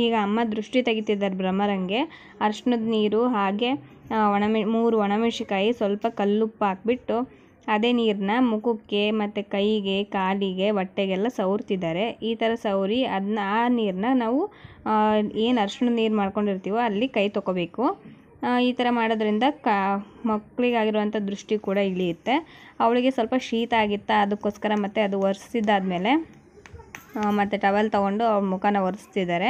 ಈಗ ಅಮ್ಮ ದೃಷ್ಟಿ ತೆಗಿತಿದ್ದಾರೆ ಭ್ರಮರಂಗೆ. ಅರಿಶಿಣದ ನೀರು ಹಾಗೆ 3 ಒಣಮೆಣಸಿಕಾಯಿ ಸ್ವಲ್ಪ ಕಲ್ಲುಪ್ಪು ಹಾಕ್ಬಿಟ್ಟು ಅದೇ ನೀರನ್ನ ಮುಖಕ್ಕೆ ಮತ್ತು ಕೈಗೆ, ಕಾಲಿಗೆ, ಹೊಟ್ಟೆಗೆಲ್ಲ ಸವರ್ತಿದ್ದಾರೆ. ಈ ಥರ ಸವರಿ ಆ ನೀರನ್ನ ನಾವು ಏನು ಅರಿಶಿಣದ ನೀರು ಮಾಡ್ಕೊಂಡಿರ್ತೀವೋ ಅಲ್ಲಿ ಕೈ ತೊಗೋಬೇಕು. ಈ ಥರ ಮಾಡೋದ್ರಿಂದ ಮಕ್ಕಳಿಗಾಗಿರುವಂಥ ದೃಷ್ಟಿ ಕೂಡ ಇಳಿಯುತ್ತೆ. ಅವಳಿಗೆ ಸ್ವಲ್ಪ ಶೀತ ಆಗಿತ್ತು, ಅದಕ್ಕೋಸ್ಕರ ಮತ್ತು ಅದು ಒರೆಸಿದ್ದಾದಮೇಲೆ ಮತ್ತು ಟವಲ್ ತೊಗೊಂಡು ಅವ್ಳ ಮುಖನ ಒರೆಸ್ತಿದ್ದಾರೆ.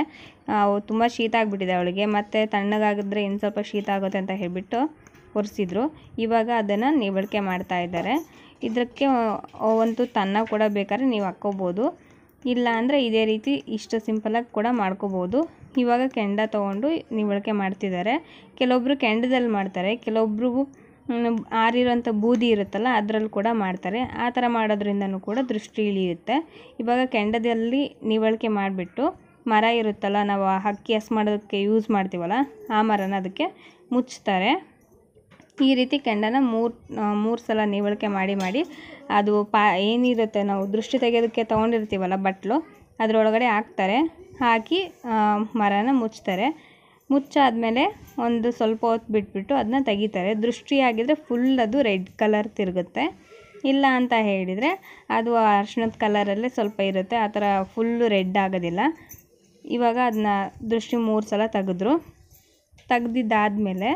ತುಂಬ ಶೀತ ಆಗಿಬಿಟ್ಟಿದೆ ಅವಳಿಗೆ, ಮತ್ತು ತಣ್ಣಗಾಗಿದ್ರೆ ಇನ್ನು ಸ್ವಲ್ಪ ಶೀತ ಆಗುತ್ತೆ ಅಂತ ಹೇಳಿಬಿಟ್ಟು ಒರೆಸಿದ್ರು. ಇವಾಗ ಅದನ್ನು ನಿವಳಿಕೆ ಮಾಡ್ತಾ ಇದ್ದಾರೆ. ಇದಕ್ಕೆ ಒಂದು ತನ್ನ ಕೂಡ ಬೇಕಾದ್ರೆ ನೀವು ಹಾಕ್ಕೋಬೋದು, ಇಲ್ಲ ಅಂದರೆ ಇದೇ ರೀತಿ ಇಷ್ಟು ಸಿಂಪಲಾಗಿ ಕೂಡ ಮಾಡ್ಕೋಬೋದು. ಇವಾಗ ಕೆಂಡ ತೊಗೊಂಡು ನಿವಳಿಕೆ ಮಾಡ್ತಿದ್ದಾರೆ. ಕೆಲವೊಬ್ಬರು ಕೆಂಡದಲ್ಲಿ ಮಾಡ್ತಾರೆ, ಕೆಲವೊಬ್ರು ಆರಿರೋಂಥ ಬೂದಿ ಇರುತ್ತಲ್ಲ ಅದರಲ್ಲಿ ಕೂಡ ಮಾಡ್ತಾರೆ. ಆ ಥರ ಮಾಡೋದ್ರಿಂದನೂ ಕೂಡ ದೃಷ್ಟಿ ಇಳಿಯುತ್ತೆ. ಇವಾಗ ಕೆಂಡದಲ್ಲಿ ನಿವಳಿಕೆ ಮಾಡಿಬಿಟ್ಟು ಮರ ಇರುತ್ತಲ್ಲ, ನಾವು ಅಕ್ಕಿ ಹಸ್ ಮಾಡೋದಕ್ಕೆ ಯೂಸ್ ಮಾಡ್ತೀವಲ್ಲ ಆ ಮರನ ಅದಕ್ಕೆ ಮುಚ್ತಾರೆ. ಈ ರೀತಿ ಕೆಂಡನ ಮೂರು ಸಲ ನಿವಳಿಕೆ ಮಾಡಿ ಅದು ಏನಿರುತ್ತೆ ನಾವು ದೃಷ್ಟಿ ತೆಗೆಯೋದಕ್ಕೆ ತೊಗೊಂಡಿರ್ತೀವಲ್ಲ ಬಟ್ಲು, ಅದರೊಳಗಡೆ ಹಾಕ್ತಾರೆ. ಹಾಕಿ ಮರನ ಮುಚ್ತಾರೆ. ಮುಚ್ಚಾದಮೇಲೆ ಒಂದು ಸ್ವಲ್ಪ ಹೊತ್ತು ಬಿಟ್ಬಿಟ್ಟು ಅದನ್ನ ತೆಗಿತಾರೆ. ದೃಷ್ಟಿಯಾಗಿದ್ದರೆ ಫುಲ್ ಅದು ರೆಡ್ ಕಲರ್ ತಿರುಗುತ್ತೆ. ಇಲ್ಲ ಅಂತ ಹೇಳಿದರೆ ಅದು ಅರಿಶಿಣದ ಕಲರಲ್ಲೇ ಸ್ವಲ್ಪ ಇರುತ್ತೆ, ಆ ಥರ ಫುಲ್ಲು ರೆಡ್ ಆಗೋದಿಲ್ಲ. ಇವಾಗ ಅದನ್ನ ದೃಷ್ಟಿ 3 ಸಲ ತೆಗ್ದಿದ್ದಾದಮೇಲೆ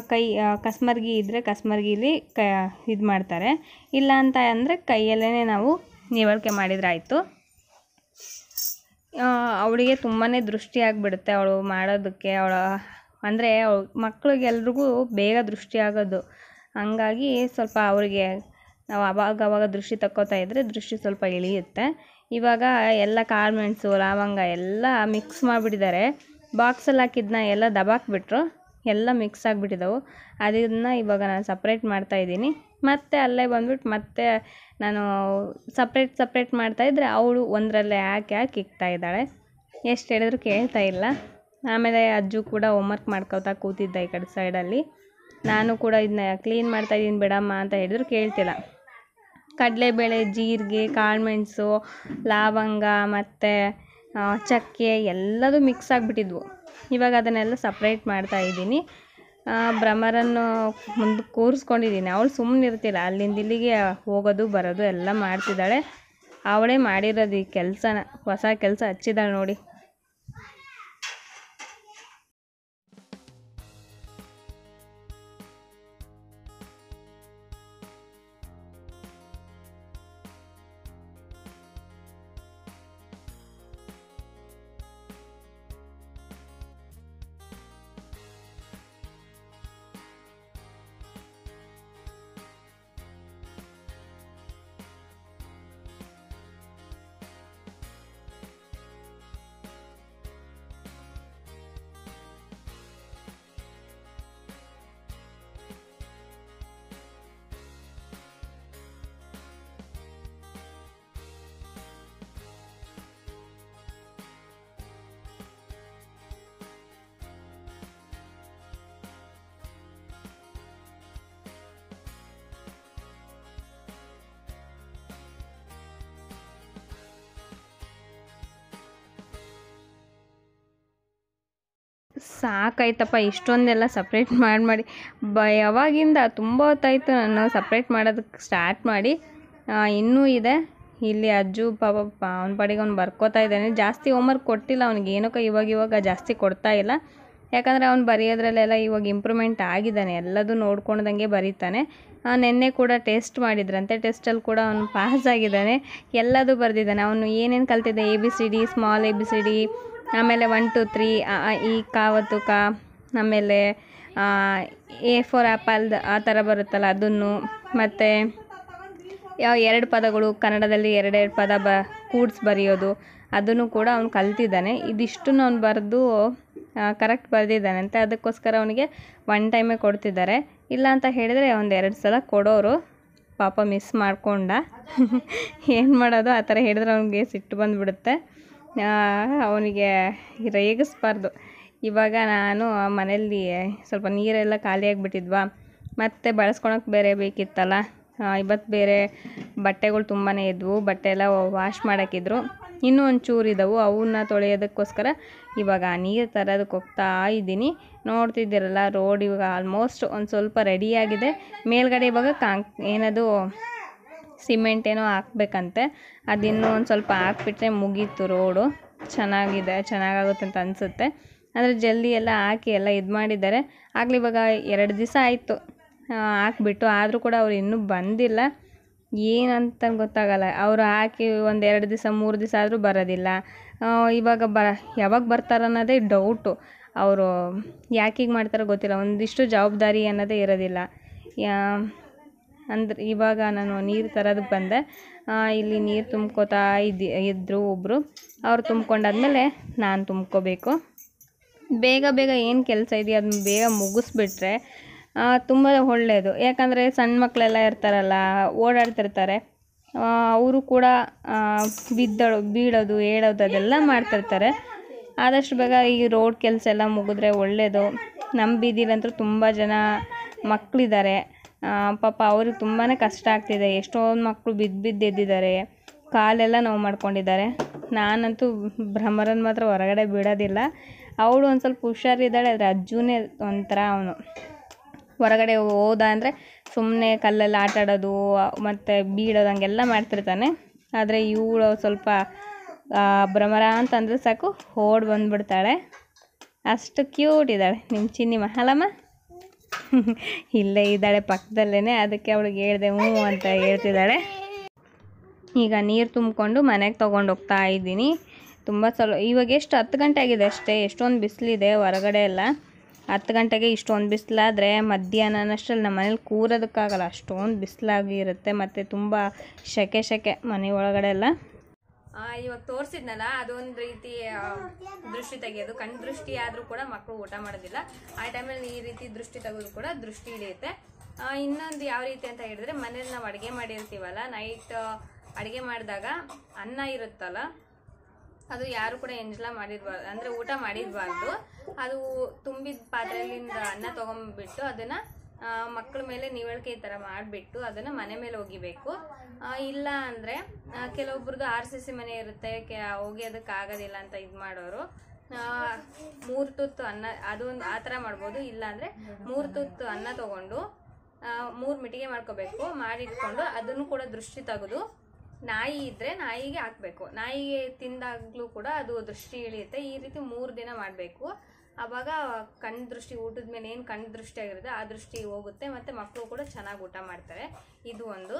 ಕೈ ಕಸ್ಮರ್ಗಿ ಇದ್ದರೆ ಕಸ್ಮರ್ಗಿಲಿ ಇದು ಮಾಡ್ತಾರೆ. ಇಲ್ಲ ಅಂತ ಅಂದರೆ ಕೈಯಲ್ಲೇ ನಾವು ನಿವಳಿಕೆ ಮಾಡಿದ್ರೆ ಆಯಿತು. ಅವಳಿಗೆ ತುಂಬಾ ದೃಷ್ಟಿ ಆಗಿಬಿಡುತ್ತೆ ಅವಳು ಮಾಡೋದಕ್ಕೆ. ಅಂದರೆ ಮಕ್ಕಳಿಗೆಲ್ರಿಗೂ ಬೇಗ ದೃಷ್ಟಿ ಆಗೋದು, ಹಂಗಾಗಿ ಸ್ವಲ್ಪ ಅವರಿಗೆ ನಾವು ಅವಾಗ ದೃಷ್ಟಿ ತಕ್ಕೋತಾ ಇದ್ದರೆ ದೃಷ್ಟಿ ಸ್ವಲ್ಪ ಇಳಿಯುತ್ತೆ. ಇವಾಗ ಎಲ್ಲ ಕಾಳು ಮೆಣಸು, ಲವಂಗ ಎಲ್ಲ ಮಿಕ್ಸ್ ಮಾಡಿಬಿಟ್ಟಿದ್ದಾರೆ. ಬಾಕ್ಸಲ್ಲಿ ಹಾಕಿದ್ದನ್ನ ಎಲ್ಲ ದಬಾಕ್ಬಿಟ್ರು, ಎಲ್ಲ ಮಿಕ್ಸ್ ಆಗಿಬಿಟ್ಟಿದ್ದವು. ಅದನ್ನು ಇವಾಗ ನಾನು ಸಪ್ರೇಟ್ ಮಾಡ್ತಾಯಿದ್ದೀನಿ. ಮತ್ತು ಅಲ್ಲೇ ಬಂದ್ಬಿಟ್ಟು ಮತ್ತೆ ನಾನು ಸಪ್ರೇಟ್ ಮಾಡ್ತಾಯಿದ್ರೆ ಅವಳು ಒಂದರಲ್ಲೇ ಹಾಕಿ ಇಕ್ತಾ ಇದ್ದಾಳೆ. ಎಷ್ಟು ಹೇಳಿದ್ರು ಕೇಳ್ತಾ ಇಲ್ಲ. ಆಮೇಲೆ ಅಜ್ಜು ಕೂಡ ಹೋಮ್ವರ್ಕ್ ಮಾಡ್ಕೋತಾ ಕೂತಿದ್ದ ಈ ಕಡೆ ಸೈಡಲ್ಲಿ. ನಾನು ಕೂಡ ಇದನ್ನ ಕ್ಲೀನ್ ಮಾಡ್ತಾಯಿದ್ದೀನಿ ಬಿಡಮ್ಮ ಅಂತ ಹೇಳಿದ್ರು ಕೇಳ್ತಿಲ್ಲ. ಕಡಲೆಬೇಳೆ, ಜೀರಿಗೆ, ಕಾಳುಮೆಣಸು, ಲವಂಗ ಮತ್ತು ಚಕ್ಕೆ ಎಲ್ಲದೂ ಮಿಕ್ಸ್ ಆಗಿಬಿಟ್ಟಿದ್ವು. ಇವಾಗ ಅದನ್ನೆಲ್ಲ ಸಪ್ರೇಟ್ ಮಾಡ್ತಾಯಿದ್ದೀನಿ. ಭ್ರಮರನ್ನು ಮುಂದಕ್ಕೆ ಕೂರಿಸ್ಕೊಂಡಿದ್ದೀನಿ. ಅವಳು ಸುಮ್ಮನೆ ಇರ್ತಿಲ್ಲ, ಅಲ್ಲಿಂದ ಇಲ್ಲಿಗೆ ಹೋಗೋದು ಬರೋದು ಎಲ್ಲ ಮಾಡ್ತಿದ್ದಾಳೆ. ಅವಳೇ ಮಾಡಿರೋದು ಈ ಕೆಲಸನ, ಹೊಸ ಕೆಲಸ ಹಚ್ಚಿದ್ದಾಳೆ ನೋಡಿ. ಸಾಕಾಯ್ತಪ್ಪ ಇಷ್ಟೊಂದೆಲ್ಲ ಸಪ್ರೇಟ್ ಮಾಡಿ ಯಾವಾಗಿಂದ ತುಂಬ ಹೊತ್ತಾಯಿತು ನಾನು ಸಪ್ರೇಟ್ ಮಾಡೋದಕ್ಕೆ ಸ್ಟಾರ್ಟ್ ಮಾಡಿ. ಇನ್ನೂ ಇದೆ. ಇಲ್ಲಿ ಅಜ್ಜು ಪಾಪ ಅವ್ನ ಪಾಡಿಗೆ ಅವ್ನು ಬರ್ಕೋತಾ ಇದ್ದಾನೆ. ಜಾಸ್ತಿ ಹೋಮ್ವರ್ಕ್ ಕೊಟ್ಟಿಲ್ಲ ಅವನಿಗೆ, ಏನೋಕ ಇವಾಗ ಜಾಸ್ತಿ ಕೊಡ್ತಾ ಇಲ್ಲ. ಯಾಕಂದರೆ ಅವ್ನು ಬರೆಯೋದ್ರಲ್ಲೆಲ್ಲ ಇವಾಗ ಇಂಪ್ರೂವ್ಮೆಂಟ್ ಆಗಿದ್ದಾನೆ, ಎಲ್ಲದೂ ನೋಡ್ಕೊಂಡಂಗೆ ಬರೀತಾನೆ. ನೆನ್ನೆ ಕೂಡ ಟೆಸ್ಟ್ ಮಾಡಿದ್ರಂತೆ, ಟೆಸ್ಟಲ್ಲಿ ಕೂಡ ಅವನು ಪಾಸ್ ಆಗಿದ್ದಾನೆ, ಎಲ್ಲದೂ ಬರೆದಿದ್ದಾನೆ. ಅವನು ಏನೇನು ಕಲ್ತಿದ್ದೆ ABCD, ಸ್ಮಾಲ್ ABCD, ಆಮೇಲೆ 1 2 3 ಈ ಕಾವತ್ತು ಕಾ, ಆಮೇಲೆ A ಫಾರ್ ಆ್ಯಪಲ್ ಆ ಥರ ಬರುತ್ತಲ್ಲ ಅದನ್ನು, ಮತ್ತು 2 ಪದಗಳು ಕನ್ನಡದಲ್ಲಿ 2 ಪದ ಕೂಡ್ಸ್ ಬರೆಯೋದು ಅದನ್ನು ಕೂಡ ಅವನು ಕಲ್ತಿದ್ದಾನೆ. ಇದಿಷ್ಟನ್ನು ಅವ್ನು ಬರೆದು ಕರೆಕ್ಟ್ ಬರೆದಿದ್ದಾನಂತೆ. ಅದಕ್ಕೋಸ್ಕರ ಅವನಿಗೆ 1 ಟೈಮೇ ಕೊಡ್ತಿದ್ದಾರೆ. ಇಲ್ಲ ಅಂತ ಹೇಳಿದರೆ 1-2 ಸಲ ಕೊಡೋರು. ಪಾಪ ಮಿಸ್ ಮಾಡಿಕೊಂಡ. ಏನು ಮಾಡೋದು, ಆ ಥರ ಹೇಳಿದ್ರೆ ಅವನಿಗೆ ಸಿಟ್ಟು ಬಂದುಬಿಡುತ್ತೆ. ಅವನಿಗೆ ರೇಗಿಸ್ಬಾರ್ದು. ಇವಾಗ ನಾನು ಮನೆಯಲ್ಲಿ ಸ್ವಲ್ಪ ನೀರೆಲ್ಲ ಖಾಲಿಯಾಗಿಬಿಟ್ಟಿದ್ವಾ, ಮತ್ತು ಬಳಸ್ಕೊಳಕ್ಕೆ ಬೇರೆ ಬೇಕಿತ್ತಲ್ಲ. ಇವತ್ತು ಬೇರೆ ಬಟ್ಟೆಗಳು ತುಂಬಾ ಇದ್ವು, ಬಟ್ಟೆ ಎಲ್ಲ ವಾಶ್ ಮಾಡೋಕ್ಕಿದ್ರು. ಇನ್ನೂ ಒಂಚೂರು ಇದ್ದಾವೆ, ಅವನ್ನ ತೊಳೆಯೋದಕ್ಕೋಸ್ಕರ ಇವಾಗ ನೀರು ತರೋದಕ್ಕೆ ಹೋಗ್ತಾ ಇದ್ದೀನಿ. ನೋಡ್ತಿದ್ದೀರಲ್ಲ ರೋಡ್ ಇವಾಗ ಆಲ್ಮೋಸ್ಟ್ ಒಂದು ಸ್ವಲ್ಪ ರೆಡಿಯಾಗಿದೆ. ಮೇಲ್ಗಡೆ ಇವಾಗ ಏನದು ಸಿಮೆಂಟ್ ಏನೋ ಹಾಕ್ಬೇಕಂತೆ, ಅದಿನ್ನೂ ಒಂದು ಸ್ವಲ್ಪ ಹಾಕ್ಬಿಟ್ರೆ ಮುಗೀತು ರೋಡು. ಚೆನ್ನಾಗಾಗುತ್ತೆ ಅಂತ ಅನಿಸುತ್ತೆ. ಅಂದರೆ ಜಲ್ದಿ ಎಲ್ಲ ಹಾಕಿ ಎಲ್ಲ ಇದು ಮಾಡಿದ್ದಾರೆ. ಆಗಲಿ ಇವಾಗ 2 ದಿವಸ ಆಯಿತು ಹಾಕ್ಬಿಟ್ಟು, ಆದರೂ ಕೂಡ ಅವ್ರು ಇನ್ನೂ ಬಂದಿಲ್ಲ. ಏನಂತ ಗೊತ್ತಾಗಲ್ಲ. ಅವರು ಹಾಕಿ 1-2 ದಿವಸ 3 ದಿವಸ ಆದರೂ ಬರೋದಿಲ್ಲ. ಇವಾಗ ಯಾವಾಗ ಬರ್ತಾರೆ ಅನ್ನೋದೇ ಡೌಟು. ಅವರು ಯಾಕೀಗೆ ಮಾಡ್ತಾರೋ ಗೊತ್ತಿಲ್ಲ. ಒಂದಿಷ್ಟು ಜವಾಬ್ದಾರಿ ಅನ್ನೋದೇ ಇರೋದಿಲ್ಲ. ಅಂದ್ರೆ ಇವಾಗ ನಾನು ನೀರು ತರೋದಕ್ಕೆ ಬಂದೆ. ಇಲ್ಲಿ ನೀರು ತುಂಬ್ಕೋತಾ ಇದ್ದರು ಒಬ್ಬರು. ಅವ್ರು ತುಂಬ್ಕೊಂಡಾದ್ಮೇಲೆ ನಾನು ತುಂಬ್ಕೋಬೇಕು. ಬೇಗ ಏನು ಕೆಲಸ ಇದೆಯೋ ಅದನ್ನ ಬೇಗ ಮುಗಿಸ್ಬಿಟ್ರೆ ತುಂಬ ಒಳ್ಳೆಯದು. ಯಾಕಂದರೆ ಸಣ್ಣ ಮಕ್ಕಳೆಲ್ಲ ಇರ್ತಾರಲ್ಲ, ಓಡಾಡ್ತಿರ್ತಾರೆ. ಅವರು ಕೂಡ ಬೀಳೋದು ಹೇಳೋದು ಅದೆಲ್ಲ ಮಾಡ್ತಿರ್ತಾರೆ. ಆದಷ್ಟು ಬೇಗ ಈ ರೋಡ್ ಕೆಲಸ ಎಲ್ಲ ಮುಗಿದ್ರೆ ಒಳ್ಳೆಯದು. ನಮ್ಮ ಬೀದಿಲಂತೂ ತುಂಬ ಜನ ಮಕ್ಕಳಿದ್ದಾರೆ. ಪಾಪ ಅವ್ರಿಗೆ ತುಂಬಾ ಕಷ್ಟ ಆಗ್ತಿದೆ. ಎಷ್ಟೊಂದು ಮಕ್ಕಳು ಬಿದ್ದು ಎದ್ದಿದ್ದಾರೆ, ಕಾಲೆಲ್ಲ ನೋವು ಮಾಡ್ಕೊಂಡಿದ್ದಾರೆ. ನಾನಂತೂ ಭ್ರಮರನ್ ಮಾತ್ರ ಹೊರಗಡೆ ಬಿಡೋದಿಲ್ಲ. ಅವಳು ಒಂದು ಸ್ವಲ್ಪ ಹುಷಾರಿದ್ದಾಳೆ, ಆದರೆ ಅಜ್ಜುನೇ ಒಂಥರ ಅವನು. ಹೊರಗಡೆ ಹೋದ ಅಂದರೆ ಸುಮ್ಮನೆ ಕಲ್ಲಲ್ಲಿ ಆಟ ಆಡೋದು ಮತ್ತು ಬೀಳೋದು ಹಂಗೆಲ್ಲ ಮಾಡ್ತಿರ್ತಾನೆ. ಆದರೆ ಇವಳು ಸ್ವಲ್ಪ ಭ್ರಮರ ಅಂತಂದರೆ ಸಾಕು ಓಡಿ ಬಂದುಬಿಡ್ತಾಳೆ. ಅಷ್ಟು ಕ್ಯೂಟ್ ಇದ್ದಾಳೆ ನಿಮ್ಮ ಚಿನ್ನಿಮ್ಮ ಅಲ್ಲಮ್ಮ. ಇಲ್ಲೇ ಇದ್ದಾಳೆ ಪಕ್ಕದಲ್ಲೇ, ಅದಕ್ಕೆ ಅವಳಿಗೆ ಹೇಳ್ದೆ ಹ್ಞೂ ಅಂತ ಹೇಳ್ತಿದ್ದಾಳೆ. ಈಗ ನೀರು ತುಂಬಿಕೊಂಡು ಮನೆಗೆ ತೊಗೊಂಡು ಹೋಗ್ತಾ ಇದ್ದೀನಿ. ತುಂಬ ಇವಾಗ ಎಷ್ಟು 10 ಗಂಟೆ ಆಗಿದೆ ಅಷ್ಟೇ. ಎಷ್ಟೊಂದು ಬಿಸಿಲಿದೆ ಹೊರಗಡೆ ಎಲ್ಲ. 10 ಗಂಟೆಗೆ ಇಷ್ಟೊಂದು ಬಿಸಿಲಾದರೆ ಮಧ್ಯಾಹ್ನನಷ್ಟರಲ್ಲಿ ನಮ್ಮ ಮನೇಲಿ ಕೂರೋದಕ್ಕಾಗಲ್ಲ, ಅಷ್ಟೊಂದು ಬಿಸಿಲಾಗಿರುತ್ತೆ. ಮತ್ತು ತುಂಬ ಸೆಕೆ ಮನೆ ಒಳಗಡೆ ಎಲ್ಲ. ಇವಾಗ ತೋರಿಸಿದ್ನಲ್ಲ, ಅದೊಂದು ರೀತಿ ದೃಷ್ಟಿ ತೆಗೆಯೋದು. ಕಣ್ಣು ದೃಷ್ಟಿ ಆದರೂ ಕೂಡ ಮಕ್ಕಳು ಊಟ ಮಾಡೋದಿಲ್ಲ. ಆ ಟೈಮಲ್ಲಿ ಈ ರೀತಿ ದೃಷ್ಟಿ ತೆಗೆದು ಕೂಡ ದೃಷ್ಟಿ ಹಿಡಿಯುತ್ತೆ. ಇನ್ನೊಂದು ಯಾವ ರೀತಿ ಅಂತ ಹೇಳಿದ್ರೆ, ಮನೇಲಿ ನಾವು ಅಡುಗೆ ಮಾಡಿರ್ತೀವಲ್ಲ, ನೈಟ್ ಅಡುಗೆ ಮಾಡಿದಾಗ ಅನ್ನ ಇರುತ್ತಲ್ಲ, ಅದು ಯಾರು ಕೂಡ ಎಂಜಲ ಮಾಡಿರಬಾರ್ದು, ಅಂದರೆ ಊಟ ಮಾಡಿರಬಾರ್ದು. ಅದು ತುಂಬಿದ ಪಾತ್ರೆಯಿಂದ ಅನ್ನ ತೊಗೊಂಡ್ಬಿಟ್ಟು ಅದನ್ನು ಮಕ್ಕಳ ಮೇಲೆ ನಿವಳಿಕೆ ಈ ಥರ ಮಾಡಿಬಿಟ್ಟು ಅದನ್ನು ಮನೆ ಮೇಲೆ ಒಗಿಬೇಕು. ಇಲ್ಲ ಅಂದರೆ ಕೆಲವೊಬ್ರದ್ದು RCC ಮನೆ ಇರುತ್ತೆ, ಒಗೆಯೋದಕ್ಕಾಗೋದಿಲ್ಲ ಅಂತ ಇದು ಮಾಡೋರು 3 ತುತ್ತು ಅನ್ನ, ಅದೊಂದು ಆ ಥರ ಮಾಡ್ಬೋದು. ಇಲ್ಲಾಂದರೆ 3 ತುತ್ತು ಅನ್ನ ತೊಗೊಂಡು 3 ಮಿಟಿಗೆ ಮಾಡ್ಕೋಬೇಕು. ಮಾಡಿಟ್ಕೊಂಡು ಅದನ್ನು ಕೂಡ ದೃಷ್ಟಿ ತೆಗೆದು, ನಾಯಿ ಇದ್ದರೆ ನಾಯಿಗೆ ಹಾಕಬೇಕು. ನಾಯಿಗೆ ತಿಂದಾಗಲೂ ಕೂಡ ಅದು ದೃಷ್ಟಿ ಇಳಿಯುತ್ತೆ. ಈ ರೀತಿ 3 ದಿನ ಮಾಡಬೇಕು. ಆವಾಗ ಕಣ್ಣು ದೃಷ್ಟಿ, ಊಟದ ಮೇಲೆ ಏನು ಕಣ್ಣು ದೃಷ್ಟಿ ಆಗಿರುತ್ತೆ ಆ ದೃಷ್ಟಿ ಹೋಗುತ್ತೆ. ಮತ್ತು ಮಕ್ಕಳು ಕೂಡ ಚೆನ್ನಾಗಿ ಊಟ ಮಾಡ್ತಾರೆ. ಇದು ಒಂದು.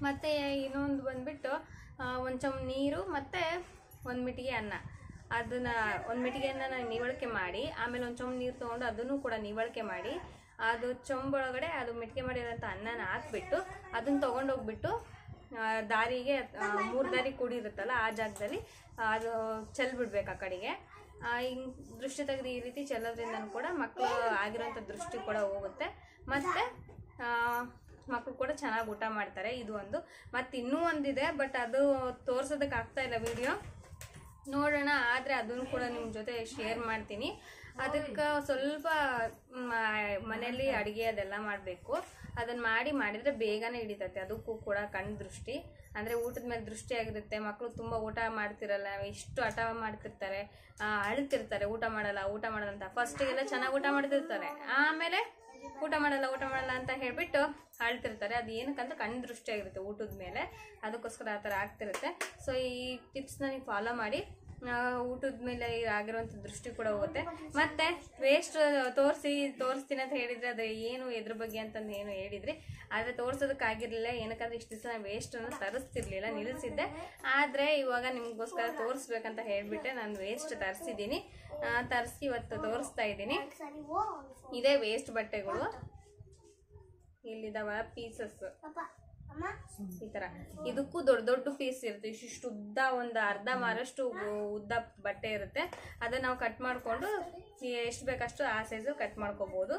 ಮತ್ತು ಇನ್ನೊಂದು ಬಂದುಬಿಟ್ಟು ಒಂದು ಚಮ್ ನೀರು ಮತ್ತು 1 ಮಿಟಿಗೆ ಅನ್ನ, ಅದನ್ನು 1 ಮಿಟಿಗೆ ಅನ್ನ ನಿವಳಿಕೆ ಮಾಡಿ, ಆಮೇಲೆ ಒಂದು ಚಮ್ ನೀರು ತೊಗೊಂಡು ಅದನ್ನು ಕೂಡ ನಿವಳಿಕೆ ಮಾಡಿ, ಅದು ಚೊಂಬೊಳಗಡೆ ಅದು ಮಿಟಿಕೆ ಮಾಡಿರೋಂಥ ಅನ್ನನ ಹಾಕ್ಬಿಟ್ಟು ಅದನ್ನು ತೊಗೊಂಡೋಗ್ಬಿಟ್ಟು ದಾರಿಗೆ 3 ದಾರಿ ಕೂಡಿರುತ್ತಲ್ಲ ಆ ಜಾಗದಲ್ಲಿ ಅದು ಚೆಲ್ಬಿಡ್ಬೇಕು ಆ ಕಡೆಗೆ. ಹಿಂಗೆ ದೃಷ್ಟಿ ತೆಗೆದು ಈ ರೀತಿ ಚೆಲ್ಲೋದ್ರಿಂದ ಕೂಡ ಮಕ್ಕಳು ಆಗಿರೋಂಥ ದೃಷ್ಟಿ ಕೂಡ ಹೋಗುತ್ತೆ. ಮತ್ತು ಮಕ್ಕಳು ಕೂಡ ಚೆನ್ನಾಗಿ ಊಟ ಮಾಡ್ತಾರೆ. ಇದು ಒಂದು. ಮತ್ತು ಇನ್ನೂ ಒಂದಿದೆ, ಬಟ್ ಅದು ತೋರ್ಸೋದಕ್ಕೆ ಆಗ್ತಾಯಿಲ್ಲ ವಿಡಿಯೋ, ನೋಡೋಣ. ಆದರೆ ಅದನ್ನು ಕೂಡ ನಿಮ್ಮ ಜೊತೆ ಶೇರ್ ಮಾಡ್ತೀನಿ. ಅದಕ್ಕೆ ಸ್ವಲ್ಪ ಮನೆಯಲ್ಲಿ ಅಡುಗೆ ಅದೆಲ್ಲ ಮಾಡಬೇಕು. ಅದನ್ನು ಮಾಡಿದರೆ ಬೇಗನೆ ಹಿಡಿತೈತೆ. ಅದಕ್ಕೂ ಕೂಡ ಕಣ್ಣು ದೃಷ್ಟಿ, ಅಂದರೆ ಊಟದ ಮೇಲೆ ದೃಷ್ಟಿ ಆಗಿರುತ್ತೆ. ಮಕ್ಕಳು ತುಂಬ ಊಟ ಮಾಡ್ತಿರಲ್ಲ, ಇಷ್ಟು ಹಠ ಮಾಡ್ತಿರ್ತಾರೆ, ಅಳ್ತಿರ್ತಾರೆ, ಊಟ ಮಾಡಲ್ಲ ಅಂತ. ಫಸ್ಟಿಗೆಲ್ಲ ಚೆನ್ನಾಗಿ ಊಟ ಮಾಡ್ತಿರ್ತಾರೆ, ಆಮೇಲೆ ಊಟ ಮಾಡಲ್ಲ ಅಂತ ಹೇಳಿಬಿಟ್ಟು ಅಳ್ತಿರ್ತಾರೆ. ಅದು ಏನಕ್ಕಂತ ಕಣ್ಣು ದೃಷ್ಟಿ ಆಗಿರುತ್ತೆ ಊಟದ ಮೇಲೆ, ಅದಕ್ಕೋಸ್ಕರ ಆ ಥರ ಆಗ್ತಿರುತ್ತೆ. ಸೊ ಈ ಟಿಪ್ಸ್ನ ನೀವು ಫಾಲೋ ಮಾಡಿ, ಊಟದ ಮೇಲೆ ಆಗಿರುವಂಥ ದೃಷ್ಟಿ ಕೂಡ ಹೋಗುತ್ತೆ. ಮತ್ತು ವೇಸ್ಟ್ ತೋರಿಸ್ತೀನಿ ಅಂತ ಹೇಳಿದರೆ ಅದು ಏನು ಎದ್ರ ಬಗ್ಗೆ ಅಂತಂದು ಏನು ಹೇಳಿದ್ರಿ, ಆದರೆ ತೋರಿಸೋದಕ್ಕಾಗಿರಲಿಲ್ಲ. ಏನಕ್ಕಂದ್ರೆ ಇಷ್ಟು ದಿವಸ ನಾನು ವೇಸ್ಟನ್ನು ತರಿಸ್ತಿರ್ಲಿಲ್ಲ, ನಿಲ್ಲಿಸಿದ್ದೆ. ಆದರೆ ಇವಾಗ ನಿಮಗೋಸ್ಕರ ತೋರಿಸ್ಬೇಕಂತ ಹೇಳಿಬಿಟ್ಟೆ ನಾನು ವೇಸ್ಟ್ ತರಿಸಿದ್ದೀನಿ. ತರಿಸಿ ಇವತ್ತು ತೋರಿಸ್ತಾ ಇದ್ದೀನಿ. ಇದೇ ವೇಸ್ಟ್ ಬಟ್ಟೆಗಳು, ಇಲ್ಲಿದಾವ ಪೀಸಸ್ ಈ ಥರ. ಇದಕ್ಕೂ ದೊಡ್ಡ ಪೀಸ್ ಇರುತ್ತೆ, ಇಷ್ಟು ಉದ್ದ, ಒಂದು ಅರ್ಧ ಮಾರಷ್ಟು ಉದ್ದ ಬಟ್ಟೆ ಇರುತ್ತೆ. ಅದನ್ನು ನಾವು ಕಟ್ ಮಾಡಿಕೊಂಡು ಎಷ್ಟು ಬೇಕಷ್ಟು ಆ ಸೈಜು ಕಟ್ ಮಾಡ್ಕೋಬೋದು.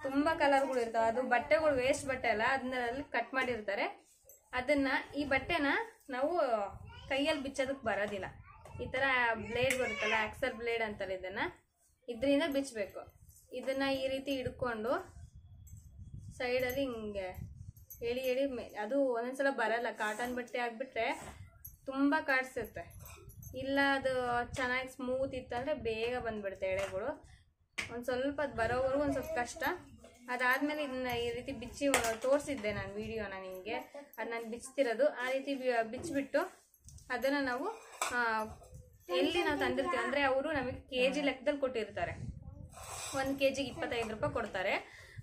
ತುಂಬ ಕಲರ್ಗಳು ಇರ್ತವೆ. ಅದು ಬಟ್ಟೆಗಳು ವೇಸ್ಟ್ ಬಟ್ಟೆ ಅಲ್ಲ, ಅದನ್ನಲ್ಲಿ ಕಟ್ ಮಾಡಿರ್ತಾರೆ. ಅದನ್ನು, ಈ ಬಟ್ಟೆನ ನಾವು ಕೈಯಲ್ಲಿ ಬಿಚ್ಚೋದಕ್ಕೆ ಬರೋದಿಲ್ಲ. ಈ ಥರ ಬ್ಲೇಡ್ ಬರುತ್ತಲ್ಲ, ಆಕ್ಸಲ್ ಬ್ಲೇಡ್ ಅಂತಾರೆ, ಇದರಿಂದ ಬಿಚ್ಚಬೇಕು. ಇದನ್ನು ಈ ರೀತಿ ಹಿಡ್ಕೊಂಡು ಸೈಡಲ್ಲಿ ಹಿಂಗೆ ಎಳಿ ಅದು ಒಂದೊಂದ್ಸಲ ಬರಲ್ಲ. ಕಾಟನ್ ಬಟ್ಟೆ ಆಗಿಬಿಟ್ರೆ ತುಂಬ ಕಾಡಿಸುತ್ತೆ. ಇಲ್ಲ ಅದು ಚೆನ್ನಾಗಿ ಸ್ಮೂತ್ ಇತ್ತಂದರೆ ಬೇಗ ಬಂದುಬಿಡುತ್ತೆ ಎಳೆಗಳು. ಒಂದು ಸ್ವಲ್ಪ ಅದು ಬರೋವರೆಗೂ ಒಂದು ಸ್ವಲ್ಪ ಕಷ್ಟ. ಅದಾದಮೇಲೆ ಇದನ್ನ ಈ ರೀತಿ ಬಿಚ್ಚಿ ತೋರಿಸಿದ್ದೆ ನಾನು ವಿಡಿಯೋನ ನಿಮಗೆ. ಅದು ನಾನು ಬಿಚ್ತಿರೋದು ಆ ರೀತಿ ಬಿಚ್ಚಿಬಿಟ್ಟು ಅದನ್ನು ನಾವು ಎಲ್ಲಿ ನಾವು ತಂದಿರ್ತೀವಿ ಅಂದರೆ ಅವರು ನಮಗೆ KG ಲೆಕ್ಕದಲ್ಲಿ ಕೊಟ್ಟಿರ್ತಾರೆ. 1 kgಗೆ 25 ರೂಪಾಯಿ ಕೊಡ್ತಾರೆ.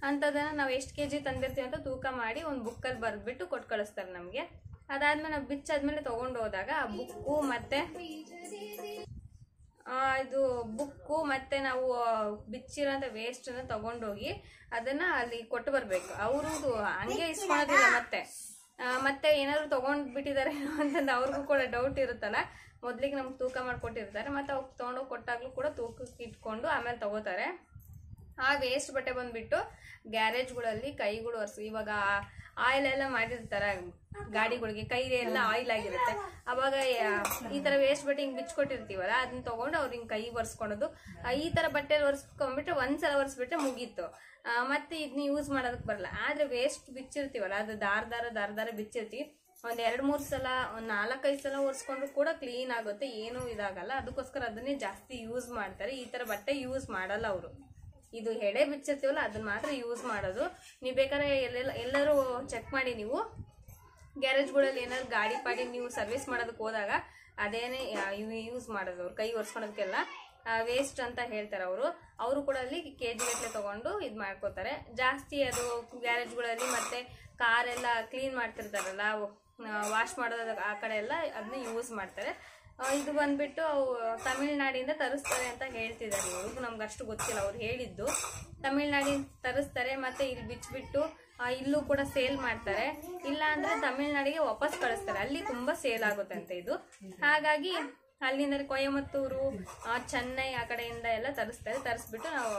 ಅಂಥದ್ದನ್ನು ನಾವು ಎಷ್ಟು KG ತಂದಿರ್ತೀವಿ ಅಂತ ತೂಕ ಮಾಡಿ ಒಂದು ಬುಕ್ಕಲ್ಲಿ ಬರೆದ್ಬಿಟ್ಟು ಕೊಟ್ಟು ಕಳಿಸ್ತಾರೆ ನಮಗೆ. ಅದಾದಮೇಲೆ ನಾವು ಬಿಚ್ಚಾದ್ಮೇಲೆ ತೊಗೊಂಡು ಹೋದಾಗ ಆ ಬುಕ್ಕು ಮತ್ತು ಇದು ಬುಕ್ಕು ಮತ್ತು ನಾವು ಬಿಚ್ಚಿರೋಂಥ ವೇಸ್ಟನ್ನು ತೊಗೊಂಡೋಗಿ ಅದನ್ನು ಅಲ್ಲಿ ಕೊಟ್ಟು ಬರಬೇಕು. ಅವರು ಹಂಗೆ ಇಸ್ಕೊಳೋದಿಲ್ಲ. ಮತ್ತೆ ಏನಾದ್ರು ತೊಗೊಂಡ್ಬಿಟ್ಟಿದ್ದಾರೆ ಅಂತಂದು ಅವ್ರಿಗೂ ಕೂಡ ಡೌಟ್ ಇರುತ್ತಲ್ಲ. ಮೊದಲಿಗೆ ನಮ್ಗೆ ತೂಕ ಮಾಡಿಕೊಟ್ಟಿರ್ತಾರೆ. ಮತ್ತು ಅವ್ರು ತೊಗೊಂಡೋಗಿ ಕೊಟ್ಟಾಗಲೂ ಕೂಡ ತೂಕಕ್ಕೆ ಇಟ್ಕೊಂಡು ಆಮೇಲೆ ತೊಗೋತಾರೆ. ಆ ವೇಸ್ಟ್ ಬಟ್ಟೆ ಬಂದುಬಿಟ್ಟು ಗ್ಯಾರೇಜ್ಗಳಲ್ಲಿ ಕೈಗಳು ಒರೆಸಿ, ಇವಾಗ ಆಯಿಲ್ ಎಲ್ಲ ಮಾಡಿರ್ತಾರೆ ಗಾಡಿಗಳಿಗೆ, ಕೈಗೆ ಎಲ್ಲ ಆಯಿಲ್ ಆಗಿರುತ್ತೆ. ಅವಾಗ ಈ ಥರ ವೇಸ್ಟ್ ಬಟ್ಟೆ ಹಿಂಗೆ ಬಿಚ್ಕೊಟ್ಟಿರ್ತೀವಲ್ಲ, ಅದನ್ನ ತೊಗೊಂಡು ಅವ್ರು ಹಿಂಗೆ ಕೈ ಒರೆಸ್ಕೊಳೋದು. ಈ ಥರ ಬಟ್ಟೆಯಲ್ಲಿ ಒರೆಸ್ಕೊಂಡ್ಬಿಟ್ರೆ ಒಂದ್ಸಲ ಒರೆಸ್ಬಿಟ್ರೆ ಮುಗೀತು. ಮತ್ತೆ ಇದನ್ನ ಯೂಸ್ ಮಾಡೋದಕ್ಕೆ ಬರಲ್ಲ. ಆದರೆ ವೇಸ್ಟ್ ಬಿಚ್ಚಿರ್ತೀವಲ್ಲ, ಅದು ದಾರ ಬಿಚ್ಚಿರ್ತೀವಿ. ಒಂದು 2-3 ಸಲ, ಒಂದು 4-5 ಸಲ ಒರೆಸ್ಕೊಂಡ್ರು ಕೂಡ ಕ್ಲೀನ್ ಆಗುತ್ತೆ, ಏನೂ ಇದಾಗಲ್ಲ. ಅದಕ್ಕೋಸ್ಕರ ಅದನ್ನೇ ಜಾಸ್ತಿ ಯೂಸ್ ಮಾಡ್ತಾರೆ. ಈ ಥರ ಬಟ್ಟೆ ಯೂಸ್ ಮಾಡಲ್ಲ ಅವರು. ಇದು ಎಳೆ ಬಿಚ್ಚಿರ್ತೀವಲ್ಲ ಅದನ್ನ ಮಾತ್ರ ಯೂಸ್ ಮಾಡೋದು. ನೀವು ಬೇಕಾದ್ರೆ ಎಲ್ಲರೂ ಚೆಕ್ ಮಾಡಿ. ನೀವು ಗ್ಯಾರೇಜ್ಗಳಲ್ಲಿ ಏನಾದ್ರು ಗಾಡಿ ಪಾಡಿ ನೀವು ಸರ್ವಿಸ್ ಮಾಡೋದಕ್ಕೆ ಹೋದಾಗ ಅದೇನೇ ಯೂಸ್ ಮಾಡೋದು. ಅವ್ರು ಕೈ ಒರೆಸ್ಕೊಳೋದಕ್ಕೆಲ್ಲ ವೇಸ್ಟ್ ಅಂತ ಹೇಳ್ತಾರೆ ಅವರು ಕೂಡ ಅಲ್ಲಿ KG ಗಟ್ಟಲೆ ತೊಗೊಂಡು ಇದು ಮಾಡ್ಕೋತಾರೆ. ಜಾಸ್ತಿ ಅದು ಗ್ಯಾರೇಜ್ಗಳಲ್ಲಿ ಮತ್ತು ಕಾರೆಲ್ಲ ಕ್ಲೀನ್ ಮಾಡ್ತಿರ್ತಾರಲ್ಲ, ವಾಶ್ ಮಾಡೋದು ಆ ಕಡೆ ಎಲ್ಲ ಅದನ್ನ ಯೂಸ್ ಮಾಡ್ತಾರೆ. ಇದು ಬಂದ್ಬಿಟ್ಟು ತಮಿಳ್ನಾಡಿಂದ ತರಿಸ್ತಾರೆ ಅಂತ ಹೇಳ್ತಿದ್ದಾರೆ. ಇವ್ರಿಗೂ ನಮ್ಗೆ ಅಷ್ಟು ಗೊತ್ತಿಲ್ಲ. ಅವ್ರು ಹೇಳಿದ್ದು ತಮಿಳ್ನಾಡಿಂದ ತರಿಸ್ತಾರೆ, ಮತ್ತು ಇಲ್ಲಿ ಬಿಚ್ಚಿಬಿಟ್ಟು ಇಲ್ಲೂ ಕೂಡ ಸೇಲ್ ಮಾಡ್ತಾರೆ. ಇಲ್ಲ ಅಂದರೆ ತಮಿಳ್ನಾಡಿಗೆ ವಾಪಸ್ ಕಳಿಸ್ತಾರೆ. ಅಲ್ಲಿ ತುಂಬ ಸೇಲ್ ಆಗುತ್ತಂತೆ ಇದು. ಹಾಗಾಗಿ ಅಲ್ಲಿಂದ ಕೊಯಮತ್ತೂರು, ಚೆನ್ನೈ ಆ ಕಡೆಯಿಂದ ಎಲ್ಲ ತರಿಸ್ತಾರೆ. ತರಿಸ್ಬಿಟ್ಟು ನಾವು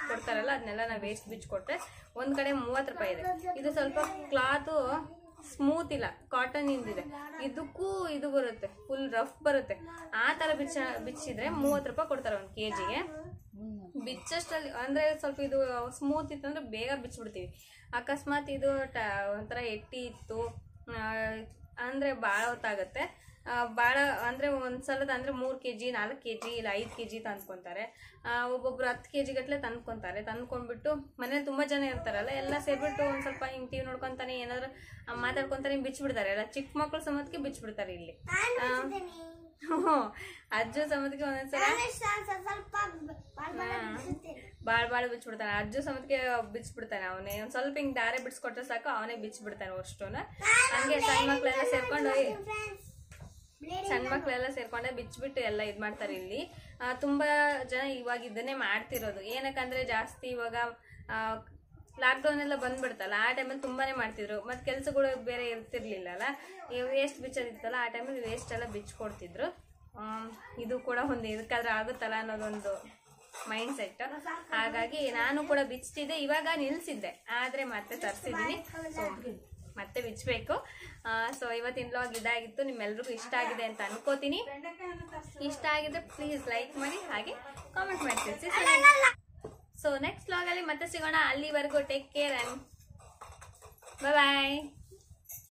ಕೊಡ್ತಾರಲ್ಲ ಅದನ್ನೆಲ್ಲ ನಾವು ವೇಸ್ಟ್ ಬಿಚ್ಚಿಕೊಟ್ರೆ ಒಂದು ಕಡೆ 30 ರೂಪಾಯಿ ಇದೆ. ಇದು ಸ್ವಲ್ಪ ಕ್ಲಾತು ಸ್ಮೂತ್ ಇಲ್ಲ, ಕಾಟನ್ ಇಂದಿದೆ. ಇದಕ್ಕೂ ಇದು ಬರುತ್ತೆ, ಫುಲ್ ರಫ್ ಬರುತ್ತೆ. ಆ ಥರ ಬಿಚ್ಚಿದ್ರೆ 30 ರೂಪಾಯಿ ಕೊಡ್ತಾರೆ 1 kgಗೆ. ಬಿಚ್ಚಷ್ಟಲ್ಲಿ ಅಂದರೆ ಸ್ವಲ್ಪ ಇದು ಸ್ಮೂತ್ ಇತ್ತು ಅಂದರೆ ಬೇಗ ಬಿಚ್ಚಿಬಿಡ್ತೀವಿ. ಅಕಸ್ಮಾತ್ ಇದು ಒಂಥರ ಎಟ್ಟಿ ಇತ್ತು ಅಂದರೆ ಭಾಳ ಹೊತ್ತಾಗುತ್ತೆ. ಭಾಳ ಅಂದರೆ ಒಂದು ಸಲದ ಅಂದರೆ 3 kg, 4 kg, ಇಲ್ಲ 5 kg ತಂದ್ಕೊತಾರೆ. ಒಬ್ಬೊಬ್ರು 10 kg ಗಟ್ಟಲೆ ತಂದ್ಕೊತಾರೆ. ತಂದ್ಕೊಂಡ್ಬಿಟ್ಟು ಮನೇಲಿ ತುಂಬ ಜನ ಇರ್ತಾರಲ್ಲ, ಎಲ್ಲ ಸೇರಿಬಿಟ್ಟು ಒಂದು ಸ್ವಲ್ಪ ಹಿಂಗೆ TV ನೋಡ್ಕೊತಾನೆ ಏನಾದ್ರು ಮಾತಾಡ್ಕೊತಾನೆ ಬಿಚ್ಚಿಬಿಡ್ತಾರೆ. ಎಲ್ಲ ಚಿಕ್ಕ ಮಕ್ಕಳು ಸಮೇತಕ್ಕೆ ಬಿಚ್ಚಿಬಿಡ್ತಾರೆ ಇಲ್ಲಿ. ಅಜ್ಜು ಸಮೇತಕ್ಕೆ ಒಂದೊಂದ್ಸಲ ಭಾಳ ಬಿಚ್ಚಿಬಿಡ್ತಾನೆ. ಅಜ್ಜು ಸಮೇತಕ್ಕೆ ಬಿಚ್ಚಿಬಿಡ್ತಾನೆ. ಅವನೇ ಒಂದು ಸ್ವಲ್ಪ ಹಿಂಗೆ ದಾರೆ ಬಿಡಿಸ್ಕೊಟ್ರೆ ಸಾಕು, ಅವನೇ ಬಿಚ್ಚಿಬಿಡ್ತಾನೆ ಅಷ್ಟೂನ. ಹಂಗೆ ಸಣ್ಣ ಮಕ್ಕಳೆಲ್ಲ ಸೇರ್ಕೊಂಡೆ ಬಿಚ್ಚಿಬಿಟ್ಟು ಎಲ್ಲ ಇದು ಮಾಡ್ತಾರೆ. ಇಲ್ಲಿ ತುಂಬ ಜನ ಇವಾಗ ಇದನ್ನೇ ಮಾಡ್ತಿರೋದು. ಏನಕ್ಕಂದ್ರೆ ಜಾಸ್ತಿ ಇವಾಗ ಲಾಕ್ಡೌನ್ ಎಲ್ಲ ಬಂದ್ಬಿಡ್ತಲ್ಲ, ಆ ಟೈಮಲ್ಲಿ ತುಂಬಾನೇ ಮಾಡ್ತಿದ್ರು. ಮತ್ತು ಕೆಲಸಗಳು ಬೇರೆ ಇರ್ತಿರ್ಲಿಲ್ಲಲ್ಲ, ವೇಸ್ಟ್ ಬಿಚ್ಚೋದಿತ್ತಲ್ಲ, ಆ ಟೈಮಲ್ಲಿ ವೇಸ್ಟ್ ಎಲ್ಲ ಬಿಚ್ಕೊಡ್ತಿದ್ರು. ಇದು ಕೂಡ ಒಂದು ಇದಕ್ಕಾದ್ರೆ ಆಗುತ್ತಲ್ಲ ಅನ್ನೋದೊಂದು ಮೈಂಡ್ ಸೆಟ್. ಹಾಗಾಗಿ ನಾನು ಕೂಡ ಬಿಚ್ತಿದ್ದೆ, ಇವಾಗ ನಿಲ್ಸಿದ್ದೆ, ಆದರೆ ಮತ್ತೆ ತರಿಸಿದ್ದೀನಿ. ಸೊ ಮತ್ತೆ ಬಿಚ್ಚಬೇಕು. ಸೊ ಇವತ್ತಿನ ವ್ಲಾಗ್ ಇದಾಗಿತ್ತು. ನಿಮ್ಮೆಲ್ರಿಗೂ ಇಷ್ಟ ಆಗಿದೆ ಅಂತ ಅನ್ಕೋತೀನಿ. ಇಷ್ಟ ಆಗಿದ್ರೆ ಪ್ಲೀಸ್ ಲೈಕ್ ಮಾಡಿ, ಹಾಗೆ ಕಾಮೆಂಟ್ ಮಾಡಿ ತಿಳಿಸಿ. ಸೊ ನೆಕ್ಸ್ಟ್ ವ್ಲಾಗಲ್ಲಿ ಮತ್ತೆ ಸಿಗೋಣ. ಅಲ್ಲಿವರೆಗೂ ಟೇಕ್ ಕೇರ್ ಅಂಡ್ ಬಾಯ್.